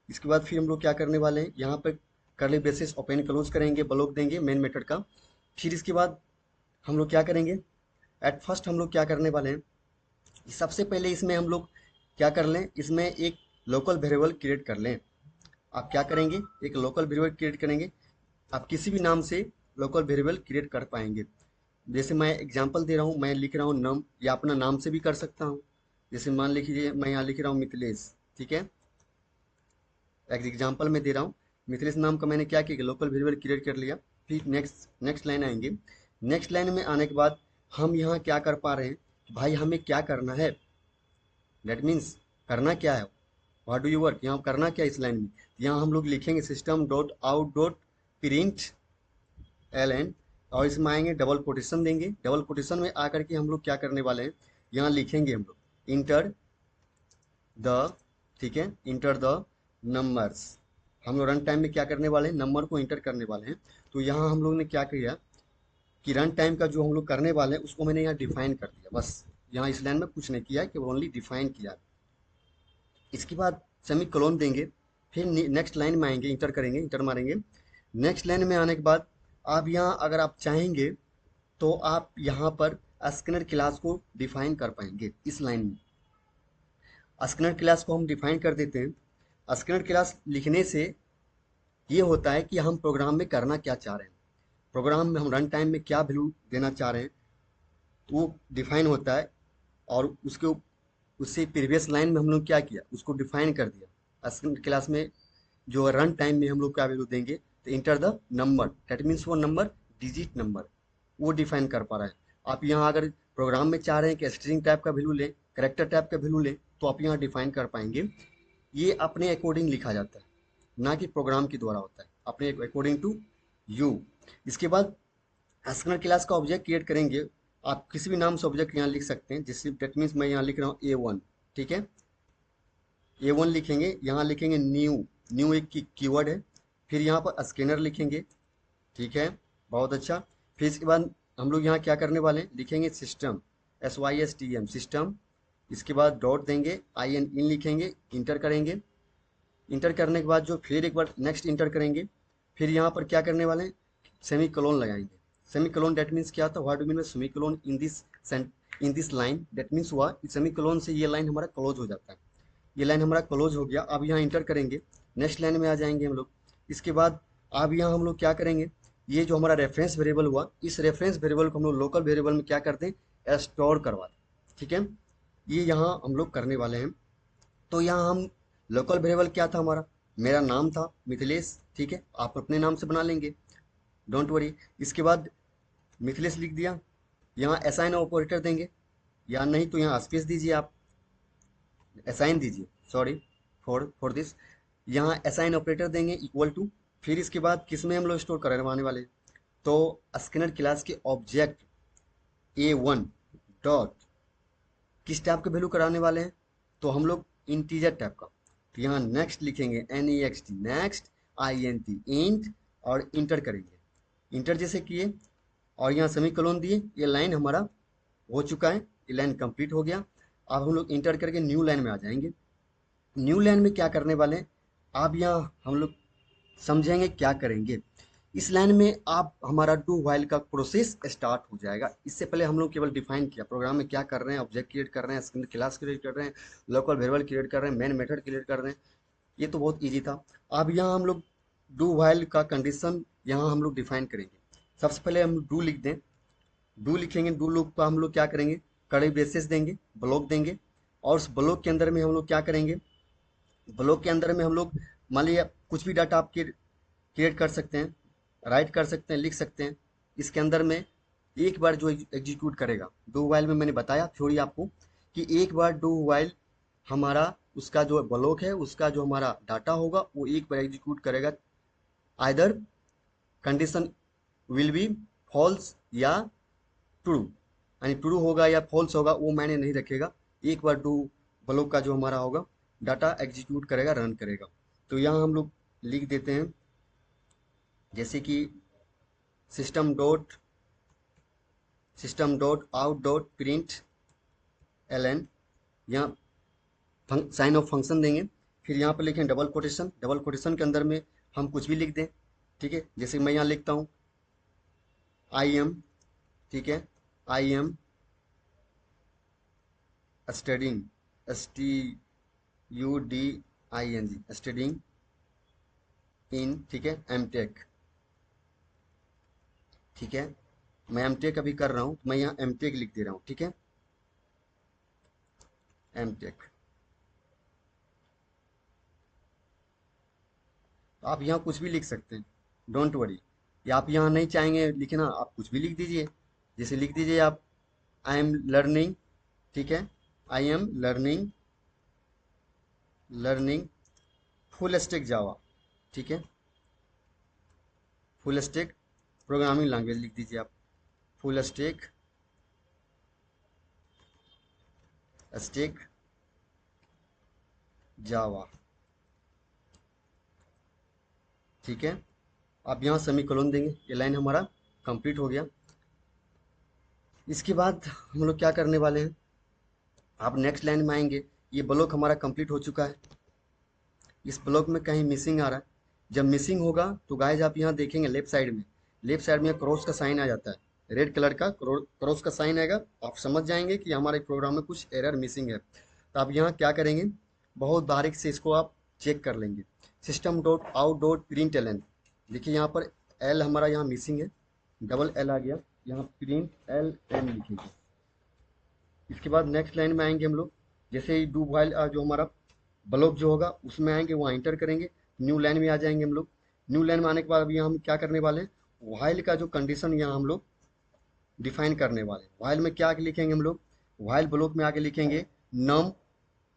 इसके बाद फिर हम लोग क्या करने वाले हैं, यहाँ पर कर्ली ब्रेसेस ओपन क्लोज करेंगे, ब्लॉक देंगे मेन मेथड का। फिर इसके बाद हम लोग क्या करेंगे, एट फर्स्ट हम लोग क्या करने वाले हैं, सबसे पहले इसमें हम लोग क्या कर लें, इसमें एक लोकल वेरिएबल क्रिएट कर लें। आप क्या करेंगे, एक लोकल वेरिएबल क्रिएट करेंगे। आप किसी भी नाम से लोकल वेरिएबल क्रिएट कर पाएंगे। जैसे मैं एग्जांपल दे रहा हूँ, मैं लिख रहा हूँ नम, या अपना नाम से भी कर सकता हूँ। जैसे मान लीजिए मैं यहाँ लिख रहा हूँ मिथिलेश, ठीक है, एक एग्जांपल में दे रहा हूँ। मिथिलेश नाम का मैंने क्या किया, लोकल वेरिएबल क्रिएट कर लिया। फिर नेक्स्ट लाइन आएंगे। नेक्स्ट लाइन में आने के बाद हम यहाँ क्या कर पा रहे हैं, भाई हमें क्या करना है, दैट मीन्स करना क्या है, व्हाट डू यू वर्क, यहाँ करना क्या है इस लाइन में। यहाँ हम लोग लिखेंगे system dot out dot print L, और इसमें आएंगे डबल कोटेशन देंगे। डबल कोटेशन में आकर के हम लोग क्या करने वाले हैं, यहाँ लिखेंगे हम लोग इंटर द, ठीक है, इंटर द नंबर्स। हम लोग रन टाइम में क्या करने वाले हैं, नंबर को इंटर करने वाले हैं। तो यहाँ हम लोग ने क्या किया कि रन टाइम का जो हम लोग करने वाले हैं उसको मैंने यहाँ डिफाइन कर दिया, बस यहाँ इस लाइन में कुछ नहीं किया, कि ओनली डिफाइन किया। इसके बाद सेमी कोलोन देंगे। फिर नेक्स्ट लाइन में आएंगे, इंटर करेंगे, इंटर मारेंगे। नेक्स्ट लाइन में आने के बाद आप यहाँ अगर आप चाहेंगे तो आप यहाँ पर स्कैनर क्लास को डिफाइन कर पाएंगे। इस लाइन में स्कैनर क्लास को हम डिफाइन कर देते हैं। स्कैनर क्लास लिखने से ये होता है कि हम प्रोग्राम में करना क्या चाह रहे हैं, प्रोग्राम में हम रन टाइम में क्या वैल्यू देना चाह रहे हैं, तो वो डिफाइन होता है। और उससे प्रीवियस लाइन में हम लोग क्या किया, उसको डिफाइन कर दिया। स्कैनर क्लास में जो रन टाइम में हम लोग क्या वैल्यू देंगे, तो enter the number, that means वो नंबर डिजिट नंबर वो डिफाइन कर पा रहा है। आप यहाँ अगर प्रोग्राम में चाह रहे हैं कि स्ट्रिंग टाइप का वैल्यू लें, करेक्टर टाइप का वैल्यू लें, तो आप यहाँ डिफाइन कर पाएंगे। ये अपने अकॉर्डिंग लिखा जाता है, ना कि प्रोग्राम के द्वारा होता है, अपने अकॉर्डिंग टू यू। इसके बाद स्कैनर क्लास का ऑब्जेक्ट क्रिएट करेंगे। आप किसी भी नाम से ऑब्जेक्ट यहाँ लिख सकते हैं, जैसे दैट मीन्स मैं यहाँ लिख रहा हूँ A1, ठीक है, A1 लिखेंगे। यहाँ लिखेंगे न्यू, न्यू एक कीवर्ड है। फिर यहाँ पर स्कैनर लिखेंगे, ठीक है, बहुत अच्छा। फिर इसके बाद हम लोग यहाँ क्या करने वाले हैं, लिखेंगे सिस्टम, SYSTM सिस्टम। इसके बाद डॉट देंगे, IN इन लिखेंगे, इंटर करेंगे। इंटर करने के बाद जो फिर एक बार नेक्स्ट इंटर करेंगे। फिर यहाँ पर क्या करने वाले हैं, सेमी कोलोन लगाएंगे। सेमी कोलोन डेट मीन्स क्या था, what do mean semi colon in this line, that means हुआ सेमी कोलोन से ये लाइन हमारा क्लोज हो जाता है। ये लाइन हमारा क्लोज हो गया। अब यहाँ इंटर करेंगे, नेक्स्ट लाइन में आ जाएंगे हम लोग। इसके बाद अब यहाँ हम लोग क्या करेंगे, ये जो हमारा रेफरेंस वेरिएबल हुआ, इस रेफरेंस वेरिएबल को हम लोग लोकल वेरिएबल में क्या करते हैं, स्टोर करवा दें, ठीक है। ये यहाँ हम लोग करने वाले हैं। तो यहाँ हम लोकल वेरिएबल क्या था हमारा, मेरा नाम था मिथिलेश, ठीक है, आप अपने नाम से बना लेंगे, डोंट वरी। इसके बाद मिथिलेश लिख दिया। यहाँ असाइन ऑपरेटर देंगे, या नहीं तो यहाँ स्पेस दीजिए, आप असाइन दीजिए, सॉरी फॉर दिस। यहाँ असाइन ऑपरेटर देंगे इक्वल टू। फिर इसके बाद किस में हम लोग स्टोर करवाने वाले हैं, तो स्कैनर क्लास के ऑब्जेक्ट A1 डॉट किस टाइप का वैल्यू कराने वाले हैं, तो हम लोग इंटीजर टाइप का। तो यहाँ नेक्स्ट लिखेंगे NEXT, नेक्स्ट INT इंट, और इंटर करेंगे। इंटर जैसे किए और यहाँ सेमीकोलन दिए, ये लाइन हमारा हो चुका है, ये लाइन कंप्लीट हो गया। अब हम लोग इंटर करके न्यू लाइन में आ जाएंगे। न्यू लाइन में क्या करने वाले हैं, आप यहाँ हम लोग समझेंगे क्या करेंगे। इस लाइन में आप हमारा डू व्हाइल का प्रोसेस स्टार्ट हो जाएगा। इससे पहले हम लोग केवल डिफाइन किया प्रोग्राम में क्या कर रहे हैं, ऑब्जेक्ट क्रिएट कर रहे हैं, स्कैनर क्लास क्रिएट कर रहे हैं, लोकल वेरिएबल क्रिएट कर रहे हैं, मेन मेथड क्रिएट कर रहे हैं। ये तो बहुत इजी था। अब यहाँ हम लोग डू व्हाइल का कंडीशन यहाँ हम लोग डिफाइन करेंगे। सबसे पहले हम डू लिख दें, डू लिखेंगे। डू लूप का हम लोग क्या करेंगे, कड़ी ब्रेसेस देंगे, ब्लॉक देंगे, और उस ब्लॉक के अंदर में हम लोग क्या करेंगे, ब्लॉक के अंदर में हम लोग मान लीजिए कुछ भी डाटा आप क्रिएट कर सकते हैं, राइट कर सकते हैं, लिख सकते हैं। इसके अंदर में एक बार जो एग्जीक्यूट करेगा, डू व्हाइल में मैंने बताया थ्योरी आपको कि एक बार डू व्हाइल हमारा उसका जो ब्लॉक है, उसका जो हमारा डाटा होगा वो एक बार एग्जीक्यूट करेगा। Either condition will be false या ट्रू, यानी ट्रू होगा या फॉल्स होगा वो मैंने नहीं रखेगा। एक बार डू ब्लॉक का जो हमारा होगा डाटा एग्जीक्यूट करेगा, रन करेगा। तो यहाँ हम लोग लिख देते हैं जैसे कि system dot out dot print L, यहाँ साइन ऑफ फंक्शन देंगे। फिर यहाँ पर लिखें डबल कोटेशन, डबल कोटेशन के अंदर में हम कुछ भी लिख दें, ठीक है, जैसे मैं यहाँ लिखता हूँ आई एम, ठीक है, I am studying, STUDING, studying in, ठीक है, एमटेक, ठीक है, मैं एमटेक अभी कर रहा हूँ, मैं यहाँ एमटेक लिख दे रहा हूँ, ठीक है, एमटेक। तो आप यहाँ कुछ भी लिख सकते हैं, डोंट वरी। या आप यहाँ नहीं चाहेंगे लिखना, आप कुछ भी लिख दीजिए। जैसे लिख दीजिए आप आई एम लर्निंग, ठीक है, I am learning, learning full stack Java, ठीक है, फुल स्टैक प्रोग्रामिंग लैंग्वेज लिख दीजिए आप, फुल स्टैक स्टैक जावा, ठीक है। आप यहाँ सेमीकोलन देंगे, ये लाइन हमारा कंप्लीट हो गया। इसके बाद हम लोग क्या करने वाले हैं, आप नेक्स्ट लाइन में आएंगे, ये ब्लॉक हमारा कंप्लीट हो चुका है, इस ब्लॉक में कहीं मिसिंग आ रहा है। जब मिसिंग होगा तो गाइज आप यहाँ देखेंगे लेफ्ट साइड में क्रॉस का साइन आ जाता है, रेड कलर का क्रॉस का साइन आएगा, आप समझ जाएंगे कि हमारे प्रोग्राम में कुछ एरर मिसिंग है। तो आप यहाँ क्या करेंगे, बहुत बारीक से इसको आप चेक कर लेंगे, system dot out dot print L N, देखिए यहाँ पर एल हमारा यहाँ मिसिंग है, डबल एल आ गया, यहाँ प्रिंट एल एन लिखेंगे। इसके बाद नेक्स्ट लाइन में आएंगे हम लोग, जैसे ही डू व्हाइल जो हमारा ब्लॉक जो होगा उसमें आएंगे, वहाँ इंटर करेंगे, न्यू लाइन में आ जाएंगे हम लोग। न्यू लाइन में आने के बाद अभी हम क्या करने वाले हैं, व्हाइल का जो कंडीशन यहाँ हम लोग डिफाइन करने वाले हैं। व्हाइल में क्या आगे लिखेंगे हम लोग, व्हाइल ब्लॉक में आगे लिखेंगे नम,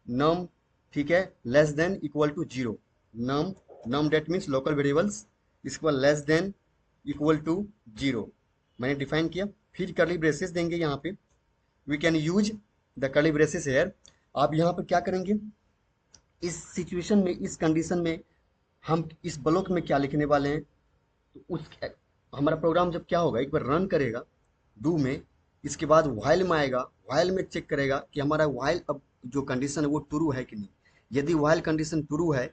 नम, ठीक है, less than equal to zero, num, num that means local variables, इसके बाद less than equal to zero मैंने डिफाइन किया। फिर कर्ली ब्रेसेस देंगे यहाँ पे, we can use the curly braces here. आप यहाँ पर क्या करेंगे, इस सिचुएशन में, इस कंडीशन में हम इस ब्लॉक में क्या लिखने वाले हैं, तो उस हमारा प्रोग्राम जब क्या होगा, एक बार रन करेगा डू में, इसके बाद व्हाइल में आएगा, व्हाइल में चेक करेगा कि हमारा व्हाइल अब जो कंडीशन है वो ट्रू है कि नहीं। यदि व्हाइल कंडीशन ट्रू है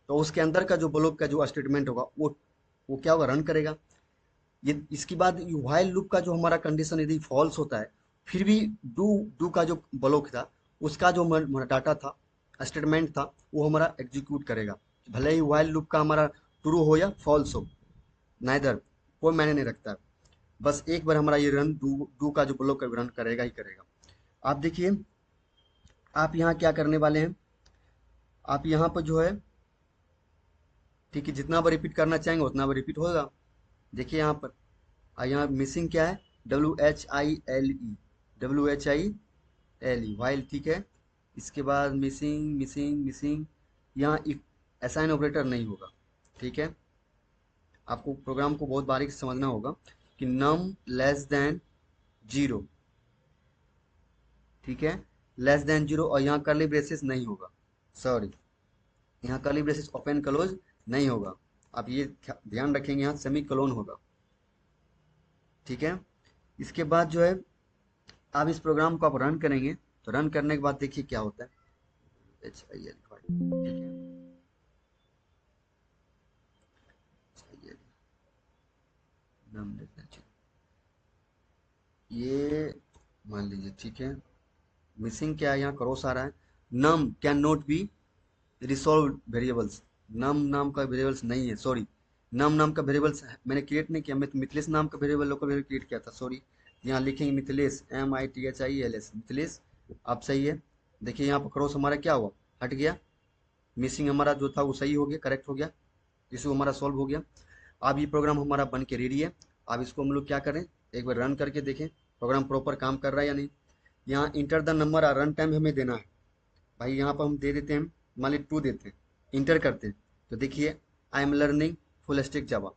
तो उसके अंदर का जो ब्लॉक का जो स्टेटमेंट होगा वो क्या होगा, रन करेगा। ये इसके बाद व्हाइल लूप का जो हमारा कंडीशन यदि फॉल्स होता है, फिर भी डू डू का जो ब्लॉक था उसका जो डाटा था, स्टेटमेंट था, वो हमारा एग्जीक्यूट करेगा, भले ही व्हाइल लूप का हमारा ट्रू हो या फॉल्स हो, नाइदर, कोई मायने नहीं रखता। बस एक बार हमारा ये रन डू डू का जो ब्लॉक रन करेगा ही करेगा। आप देखिए, आप यहाँ क्या करने वाले हैं, आप यहाँ पर जो है, ठीक है, जितना बार रिपीट करना चाहेंगे उतना बार रिपीट होगा। देखिए यहाँ पर, यहाँ मिसिंग क्या है, WHILE, WHILE वाइल, ठीक है। इसके बाद मिसिंग मिसिंग मिसिंग, यहाँ असाइन ऑपरेटर नहीं होगा, ठीक है। आपको प्रोग्राम को बहुत बारीक से समझना होगा कि नम लेस देन जीरो, ठीक है, लेस देन जीरो, और यहाँ कर्ली ब्रेसेस नहीं होगा, सॉरी, यहाँ कर्ली ब्रेसेस ओपन क्लोज नहीं होगा, आप ये ध्यान रखेंगे, यहाँ सेमी क्लोन होगा, ठीक है। इसके बाद जो है, आप इस प्रोग्राम को आप रन करेंगे, तो रन करने के बाद देखिए क्या होता है, HIL, ठीक है, HIL, नाम देखना चाहिए, ये मान लीजिए, ठीक है, मिसिंग क्या है, यहाँ क्रॉस आ रहा है, num can not be resolve variables, num नाम का वेरिएबल्स नहीं है, सॉरी, नम नाम का वेरिएबल्स मैंने क्रिएट नहीं किया, मैं मिथिलेश नाम का वेरिएबल लोकल वेरिएबल क्रिएट किया था, सॉरी। यहाँ लिखेंगे मिथिलेश, MITHILS, मिथिलेश, आप सही है। देखिए यहाँ पर क्रॉस हमारा क्या हुआ, हट गया, मिसिंग हमारा जो था वो सही हो गया, करेक्ट हो गया, इशू हमारा सॉल्व हो गया। अब ये प्रोग्राम हमारा बन के रेडी है। अब इसको हम लोग क्या करें, एक बार रन करके देखें प्रोग्राम प्रॉपर काम कर रहा है या नहीं। यहाँ enter the number run time हमें देना है, भाई यहाँ पर हम दे देते हैं, मान लीजिए 2 देते हैं, इंटर करते हैं, तो देखिए I am learning full stack Java,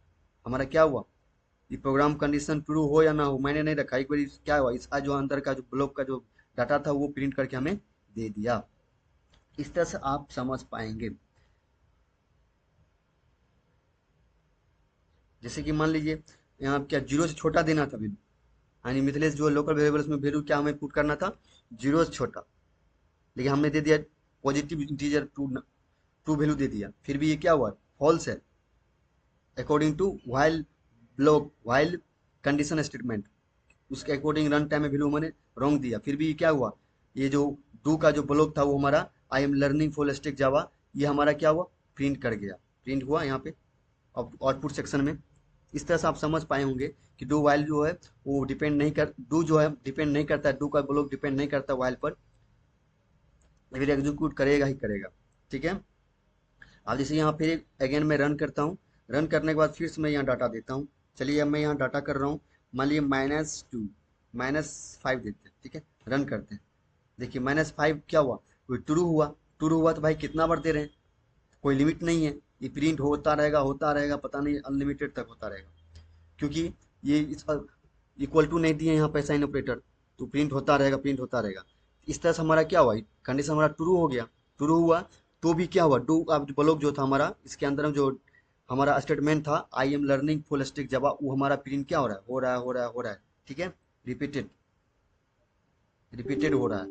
हमारा क्या हुआ, ये प्रोग्राम कंडीशन ट्रू हो या ना हो मैंने नहीं रखा, एक बार क्या हुआ, इसका जो अंदर का जो ब्लॉक का जो डाटा था वो प्रिंट करके हमें दे दिया। इस तरह से आप समझ पाएंगे। जैसे कि मान लीजिए यहाँ क्या जीरो से छोटा देना था वैल्यू, यानी मिथिलेश जो लोकल वेरिएबल्स में वैल्यू क्या हमें पुट करना था, जीरो से छोटा, लेकिन हमने दे दिया पॉजिटिव इंटीजर टू वैल्यू दे दिया, फिर भी ये क्या हुआ, फॉल्स है, according to while block while condition statement, उसके अकॉर्डिंग रन टाइम में वैल्यू मैंने रॉन्ग दिया, फिर भी क्या हुआ, ये जो डू का जो ब्लॉक था वो हमारा I am learning full stack Java, ये हमारा क्या हुआ, प्रिंट कर गया, प्रिंट हुआ यहाँ पे आउटपुट सेक्शन में। इस तरह से आप समझ पाए होंगे कि डू वाइल जो है वो डिपेंड नहीं कर, डू जो है डिपेंड नहीं करता है, डू का ब्लॉक डिपेंड नहीं करता वाइल पर, फिर एग्जीक्यूट करेगा ही करेगा। ठीक है। अब जैसे यहाँ फिर अगेन मैं रन करता हूँ, रन करने के बाद फिर से मैं यहाँ डाटा देता हूँ। चलिए अब मैं यहाँ डाटा कर रहा हूँ, मान लीजिए -2 -5 देते हैं। ठीक है, रन करते हैं। देखिए -5 क्या हुआ, वो ट्रू हुआ, ट्रू हुआ तो भाई कितना बार दे रहे हैं, कोई लिमिट नहीं है, ये प्रिंट होता रहेगा, पता नहीं अनलिमिटेड तक होता रहेगा, क्योंकि ये इस इक्वल टू नहीं दिए यहाँ पे साइन ऑपरेटर, तो प्रिंट होता रहेगा, प्रिंट होता रहेगा। इस तरह से हमारा क्या हुआ, कंडीशन हमारा ट्रू हो गया, ट्रू हुआ तो भी क्या हुआ, डू अब ब्लॉक जो था हमारा, इसके अंदर में जो हमारा स्टेटमेंट था I am learning full stack Java, वो हमारा प्रिंट क्या हो रहा है, हो रहा है, हो रहा है, हो रहा है। ठीक है, रिपीटेड रिपीटेड हो रहा है।